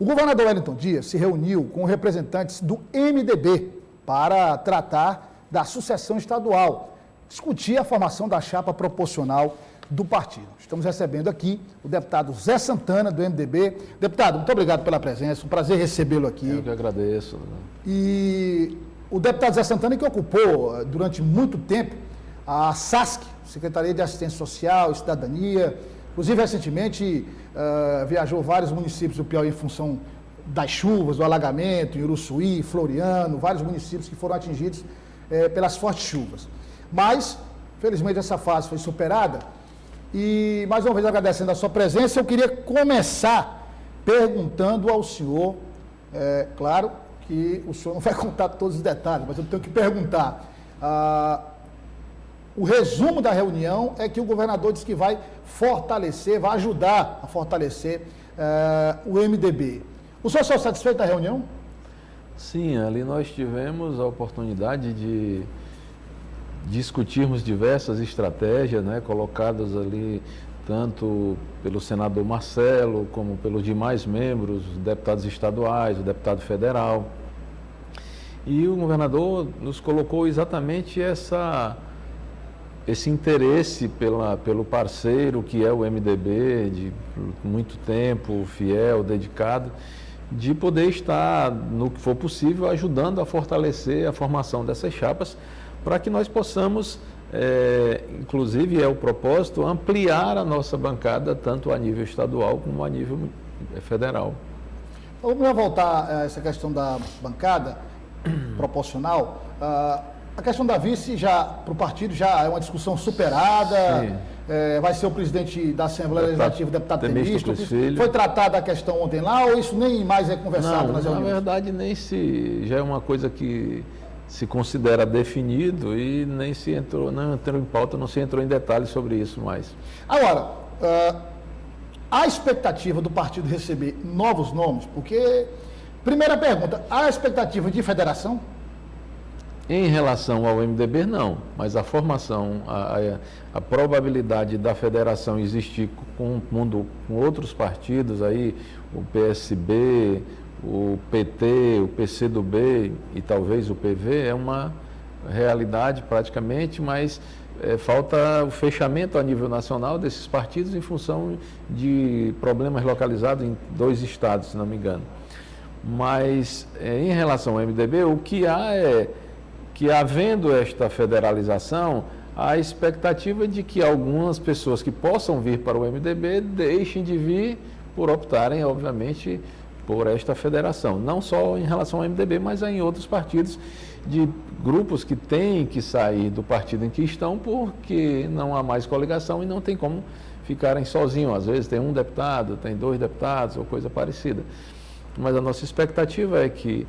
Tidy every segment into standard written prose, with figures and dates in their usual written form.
O governador Wellington Dias se reuniu com representantes do MDB para tratar da sucessão estadual, discutir a formação da chapa proporcional do partido. Estamos recebendo aqui o deputado Zé Santana, do MDB. Deputado, muito obrigado pela presença, um prazer recebê-lo aqui. Eu que agradeço. E o deputado Zé Santana, que ocupou durante muito tempo a SASC, Secretaria de Assistência Social e Cidadania, inclusive recentemente viajou vários municípios do Piauí em função das chuvas, do alagamento, em Uruçuí, Floriano, vários municípios que foram atingidos pelas fortes chuvas. Mas, felizmente, essa fase foi superada. E, mais uma vez, agradecendo a sua presença, eu queria começar perguntando ao senhor, claro que o senhor não vai contar todos os detalhes, mas eu tenho que perguntar. O resumo da reunião é que o governador disse que vai fortalecer, vai ajudar a fortalecer o MDB. O senhor está satisfeito da reunião? Sim, ali nós tivemos a oportunidade de discutirmos diversas estratégias, né, colocadas ali tanto pelo senador Marcelo, como pelos demais membros, os deputados estaduais, o deputado federal. E o governador nos colocou exatamente esse interesse pelo parceiro que é o MDB, de muito tempo, fiel, dedicado, de poder estar, no que for possível, ajudando a fortalecer a formação dessas chapas, para que nós possamos, inclusive é o propósito, ampliar a nossa bancada, tanto a nível estadual como a nível federal. Vamos voltar a essa questão da bancada proporcional. A questão da vice, para o partido, já é uma discussão superada. Vai ser o presidente da Assembleia Legislativa, o deputado Temístocles. Foi tratada a questão ontem lá, ou isso nem mais é conversado nas reuniões? Na verdade, já é uma coisa que se considera definido e não entrou em pauta, não se entrou em detalhes sobre isso mais. Agora, há expectativa do partido receber novos nomes? Porque, primeira pergunta, há expectativa de federação? Em relação ao MDB, não, mas a formação, a probabilidade da federação existir com outros partidos, aí, o PSB, o PT, o PCdoB e talvez o PV, é uma realidade praticamente, mas falta o fechamento a nível nacional desses partidos em função de problemas localizados em 2 estados, se não me engano. Mas, em relação ao MDB, o que há é que, havendo esta federalização, há a expectativa de que algumas pessoas que possam vir para o MDB deixem de vir por optarem, obviamente, por esta federação. Não só em relação ao MDB, mas em outros partidos, de grupos que têm que sair do partido em que estão porque não há mais coligação e não tem como ficarem sozinhos. Às vezes tem um deputado, tem 2 deputados ou coisa parecida. Mas a nossa expectativa é que,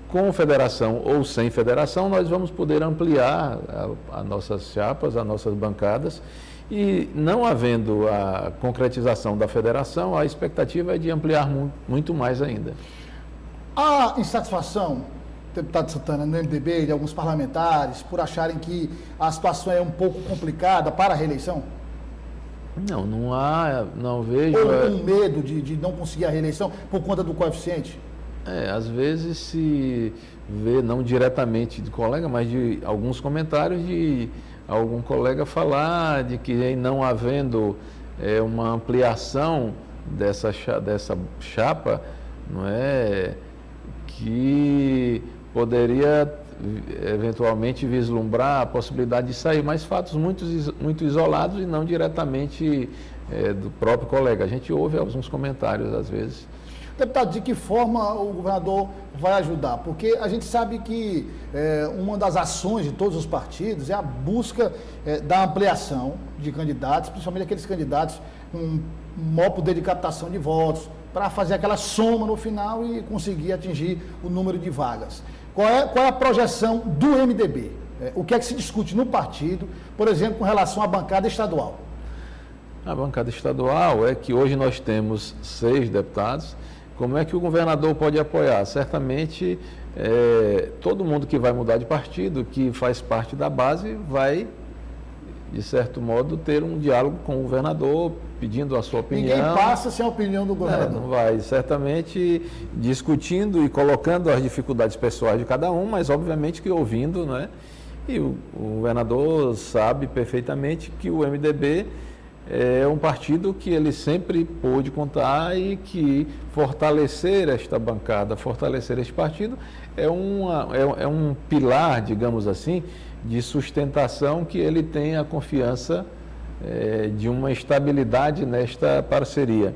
com federação ou sem federação, nós vamos poder ampliar as nossas chapas, as nossas bancadas, e não havendo a concretização da federação, a expectativa é de ampliar muito mais ainda. Há insatisfação, deputado Santana, no MDB, de alguns parlamentares, por acharem que a situação é um pouco complicada para a reeleição? Não há, não vejo... Ou um medo de não conseguir a reeleição por conta do coeficiente? Às vezes se vê, não diretamente de colega, mas de alguns comentários de algum colega falar de que, não havendo uma ampliação dessa chapa, não é, que poderia eventualmente vislumbrar a possibilidade de sair, mas fatos muito isolados e não diretamente do próprio colega. A gente ouve alguns comentários às vezes. Deputado, de que forma o governador vai ajudar? Porque a gente sabe que uma das ações de todos os partidos é a busca da ampliação de candidatos, principalmente aqueles candidatos com um maior poder de captação de votos, para fazer aquela soma no final e conseguir atingir o número de vagas. Qual é a projeção do MDB? O que é que se discute no partido, por exemplo, com relação à bancada estadual? A bancada estadual é que hoje nós temos 6 deputados. Como é que o governador pode apoiar? Certamente, todo mundo que vai mudar de partido, que faz parte da base, vai de certo modo, ter um diálogo com o governador, pedindo a sua opinião. Ninguém passa sem a opinião do governador. Não vai, certamente discutindo e colocando as dificuldades pessoais de cada um, mas obviamente que ouvindo, né? E o governador sabe perfeitamente que o MDB é um partido que ele sempre pôde contar e que fortalecer esta bancada, fortalecer este partido é um pilar, digamos assim, de sustentação que ele tem a confiança de uma estabilidade nesta parceria.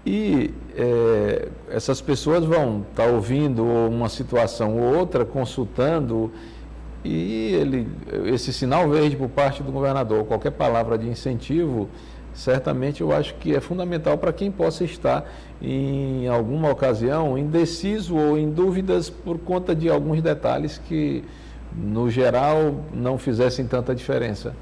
E essas pessoas vão estar ouvindo uma situação ou outra, consultando, e esse sinal verde por parte do governador, qualquer palavra de incentivo, certamente eu acho que é fundamental para quem possa estar em alguma ocasião indeciso ou em dúvidas por conta de alguns detalhes que, no geral, não fizessem tanta diferença.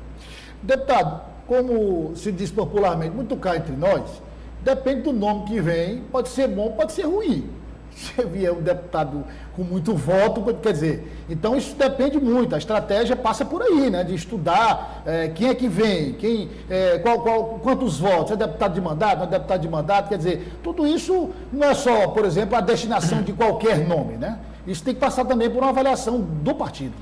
Deputado, como se diz popularmente, muito cá entre nós, depende do nome que vem, pode ser bom, pode ser ruim. Se vier um deputado com muito voto, quer dizer, então isso depende muito, a estratégia passa por aí, né, de estudar quem é que vem, quantos votos, é deputado de mandato, não é deputado de mandato, quer dizer, tudo isso não é só, por exemplo, a destinação de qualquer nome, né? Isso tem que passar também por uma avaliação do partido.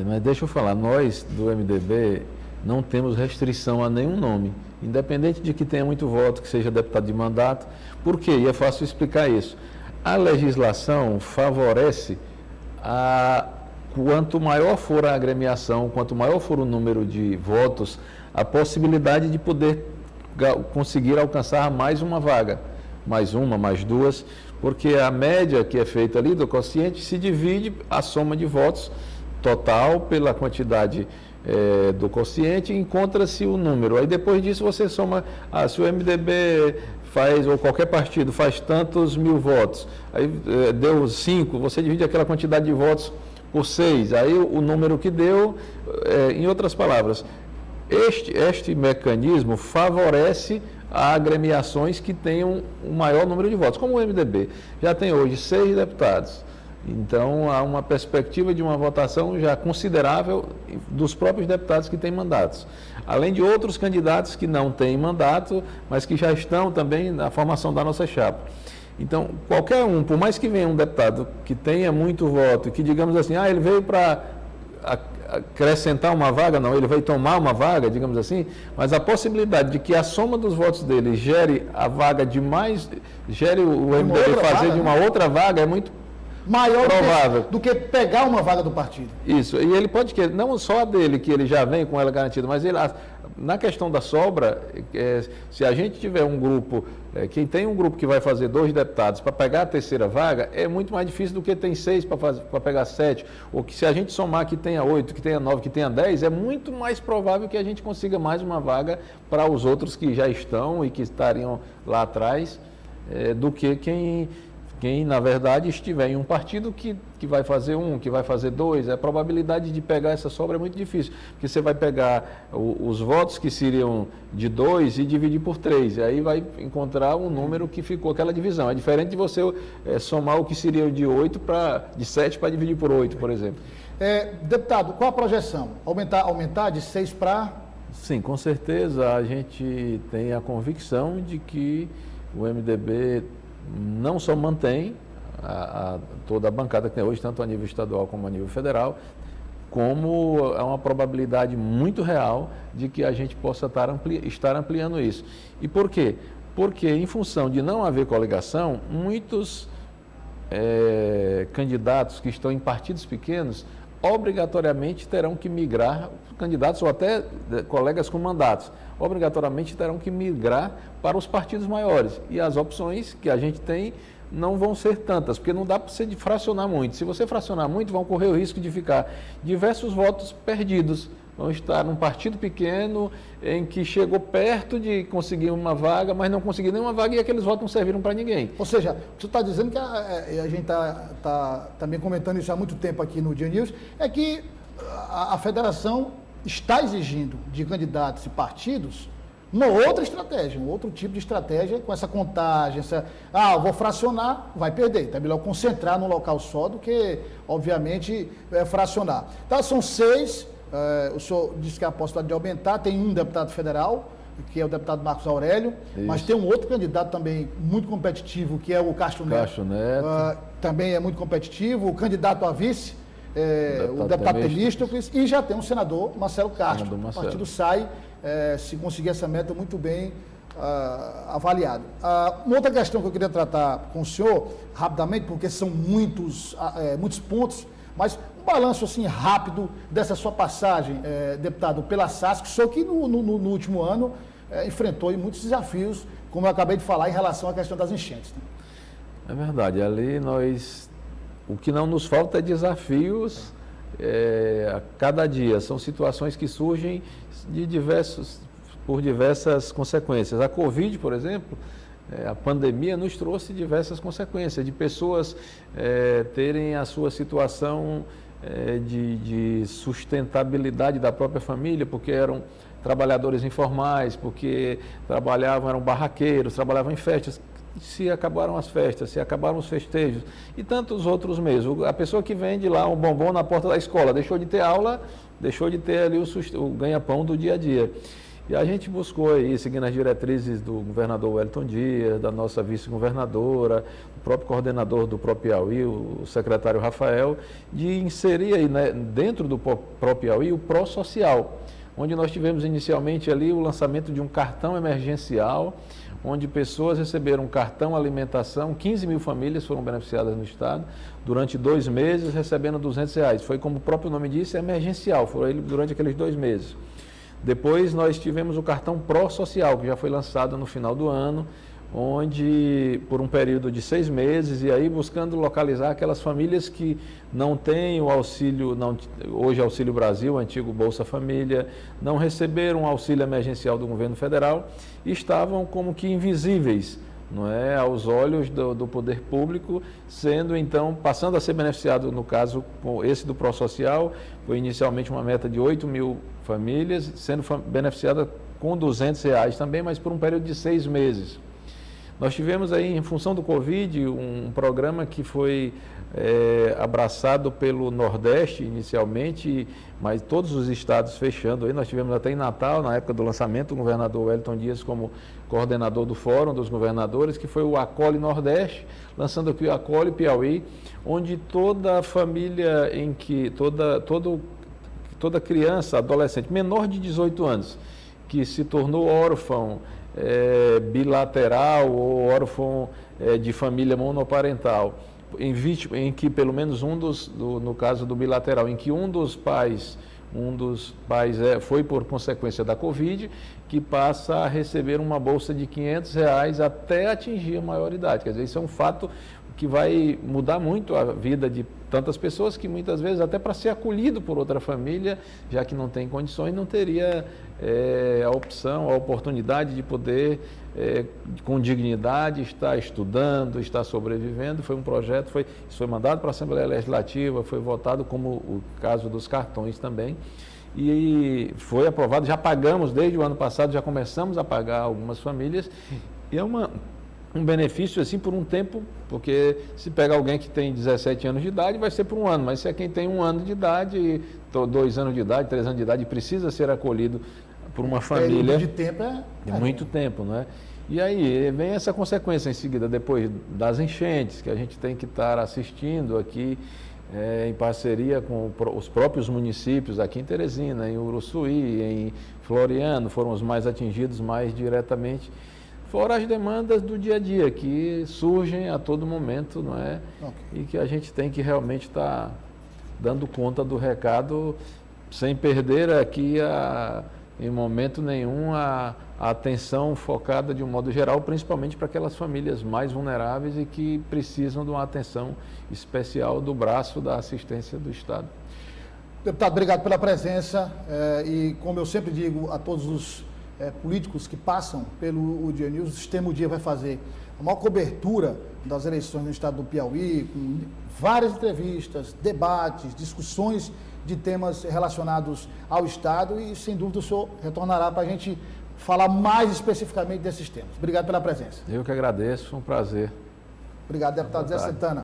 Mas deixa eu falar, nós do MDB não temos restrição a nenhum nome, independente de que tenha muito voto, que seja deputado de mandato. Por quê? E é fácil explicar isso. A legislação favorece quanto maior for a agremiação, quanto maior for o número de votos, a possibilidade de poder conseguir alcançar mais uma vaga, mais uma, mais duas, porque a média que é feita ali do quociente se divide a soma de votos total pela quantidade do quociente e encontra-se o número. Aí depois disso você soma, se o MDB faz, ou qualquer partido faz tantos mil votos, aí deu 5, você divide aquela quantidade de votos por 6, aí o número que deu, em outras palavras, este mecanismo favorece a agremiações que tenham um maior número de votos, como o MDB já tem hoje 6 deputados. Então, há uma perspectiva de uma votação já considerável dos próprios deputados que têm mandatos. Além de outros candidatos que não têm mandato, mas que já estão também na formação da nossa chapa. Então, qualquer um, por mais que venha um deputado que tenha muito voto, que digamos assim, ele veio para acrescentar uma vaga, não, ele vai tomar uma vaga, digamos assim, mas a possibilidade de que a soma dos votos dele gere a vaga de mais, gere o MDB fazer vaga, de uma outra vaga é muito maior do que pegar uma vaga do partido. Isso, e ele pode querer, não só a dele, que ele já vem com ela garantida, mas ele, na questão da sobra, se a gente tiver um grupo, quem tem um grupo que vai fazer 2 deputados para pegar a terceira vaga, é muito mais difícil do que tem 6 para pegar 7, ou que se a gente somar que tenha 8, que tenha 9, que tenha 10, é muito mais provável que a gente consiga mais uma vaga para os outros que já estão e que estariam lá atrás, do que quem, na verdade, estiver em um partido que vai fazer 1, que vai fazer 2, a probabilidade de pegar essa sobra é muito difícil, porque você vai pegar os votos que seriam de 2 e dividir por 3, e aí vai encontrar um número que ficou aquela divisão. É diferente de você somar o que seria de 7 para dividir por 8, por exemplo. Deputado, qual a projeção? Aumentar de 6 para... Sim, com certeza a gente tem a convicção de que o MDB não só mantém toda a bancada que tem hoje, tanto a nível estadual como a nível federal, como é uma probabilidade muito real de que a gente possa estar ampliando isso. E por quê? Porque, em função de não haver coligação, muitos candidatos que estão em partidos pequenos obrigatoriamente terão que migrar, candidatos ou até colegas com mandatos, obrigatoriamente terão que migrar para os partidos maiores. E as opções que a gente tem não vão ser tantas, porque não dá para você fracionar muito. Se você fracionar muito, vão correr o risco de ficar diversos votos perdidos. Vão estar num partido pequeno em que chegou perto de conseguir uma vaga, mas não conseguiu nenhuma vaga e aqueles votos não serviram para ninguém. Ou seja, você está dizendo que a gente está também comentando isso há muito tempo aqui no Dia News, é que a federação está exigindo de candidatos e partidos uma outra estratégia, um outro tipo de estratégia com essa contagem, eu vou fracionar, vai perder. Então é melhor concentrar num local só do que, obviamente, fracionar. Então são 6, O senhor disse que a possibilidade de aumentar, tem um deputado federal, que é o deputado Marcos Aurélio, mas tem um outro candidato também muito competitivo, que é o Castro Neto. Também é muito competitivo, o candidato a vice, o deputado Temístocles, e já tem um senador, Marcelo Castro. O partido sai, se conseguir essa meta, muito bem avaliado. Uma outra questão que eu queria tratar com o senhor, rapidamente, porque são muitos pontos, mas um balanço assim rápido dessa sua passagem, deputado, pela SASC, só que no último ano enfrentou muitos desafios, como eu acabei de falar, em relação à questão das enchentes. Né? É verdade, ali o que não nos falta é desafios a cada dia, são situações que surgem por diversas consequências. A Covid, por exemplo, a pandemia nos trouxe diversas consequências, de pessoas terem a sua situação de sustentabilidade da própria família, porque eram trabalhadores informais, porque eram barraqueiros, trabalhavam em festas. Se acabaram as festas, se acabaram os festejos e tantos outros meios. A pessoa que vende lá um bombom na porta da escola, deixou de ter aula, deixou de ter ali o ganha-pão do dia a dia. E a gente buscou aí, seguindo as diretrizes do governador Wellington Dias, da nossa vice-governadora, o próprio coordenador do Piauí, o secretário Rafael, de inserir aí, né, dentro do Piauí o pró-social, onde nós tivemos inicialmente ali o lançamento de um cartão emergencial, onde pessoas receberam um cartão alimentação, 15 mil famílias foram beneficiadas no estado, durante 2 meses recebendo R$200. Foi como o próprio nome disse, emergencial, foi durante aqueles 2 meses. Depois nós tivemos o cartão pró-social, que já foi lançado no final do ano, onde por um período de 6 meses, e aí buscando localizar aquelas famílias que não têm o auxílio, hoje Auxílio Brasil, antigo Bolsa Família, não receberam o auxílio emergencial do governo federal e estavam como que invisíveis, não é, aos olhos do poder público, sendo então, passando a ser beneficiado, no caso, com esse do pró-social, foi inicialmente uma meta de 8 mil famílias, sendo beneficiada com R$200 também, mas por um período de 6 meses. Nós tivemos aí, em função do Covid, um programa que foi abraçado pelo Nordeste inicialmente, mas todos os estados fechando aí. Nós tivemos até em Natal, na época do lançamento, o governador Wellington Dias como coordenador do Fórum dos Governadores, que foi o Acolhe Nordeste, lançando aqui o Acolhe Piauí, onde toda família toda criança, adolescente, menor de 18 anos, que se tornou órfão, bilateral ou órfão de família monoparental, em que pelo menos no caso do bilateral, em que um dos pais foi por consequência da Covid, que passa a receber uma bolsa de R$500 até atingir a maioridade. Quer dizer, isso é um fato que vai mudar muito a vida de tantas pessoas que muitas vezes, até para ser acolhido por outra família, já que não tem condições, não teria a opção, a oportunidade de poder, com dignidade, estar estudando, estar sobrevivendo. Foi um projeto, isso foi mandado para a Assembleia Legislativa, foi votado como o caso dos cartões também, e foi aprovado, já pagamos desde o ano passado, já começamos a pagar algumas famílias, e é um benefício assim por um tempo, porque se pegar alguém que tem 17 anos de idade, vai ser por um ano, mas se é quem tem 1 ano de idade, 2 anos de idade, 3 anos de idade, precisa ser acolhido por uma família de tempo de muito tempo, não é? E aí vem essa consequência em seguida, depois das enchentes, que a gente tem que estar assistindo aqui, em parceria com os próprios municípios, aqui em Teresina, em Uruçuí, em Floriano, foram os mais atingidos mais diretamente. Fora as demandas do dia a dia, que surgem a todo momento, não é? Okay. E que a gente tem que realmente estar dando conta do recado, sem perder aqui, em momento nenhum, a atenção focada de um modo geral, principalmente para aquelas famílias mais vulneráveis e que precisam de uma atenção especial do braço da assistência do Estado. Deputado, obrigado pela presença e, como eu sempre digo a todos os políticos que passam pelo O Dia News, o Sistema O Dia vai fazer a maior cobertura das eleições no estado do Piauí, com várias entrevistas, debates, discussões de temas relacionados ao estado e, sem dúvida, o senhor retornará para a gente falar mais especificamente desses temas. Obrigado pela presença. Eu que agradeço, foi um prazer. Obrigado, deputado Zé Santana.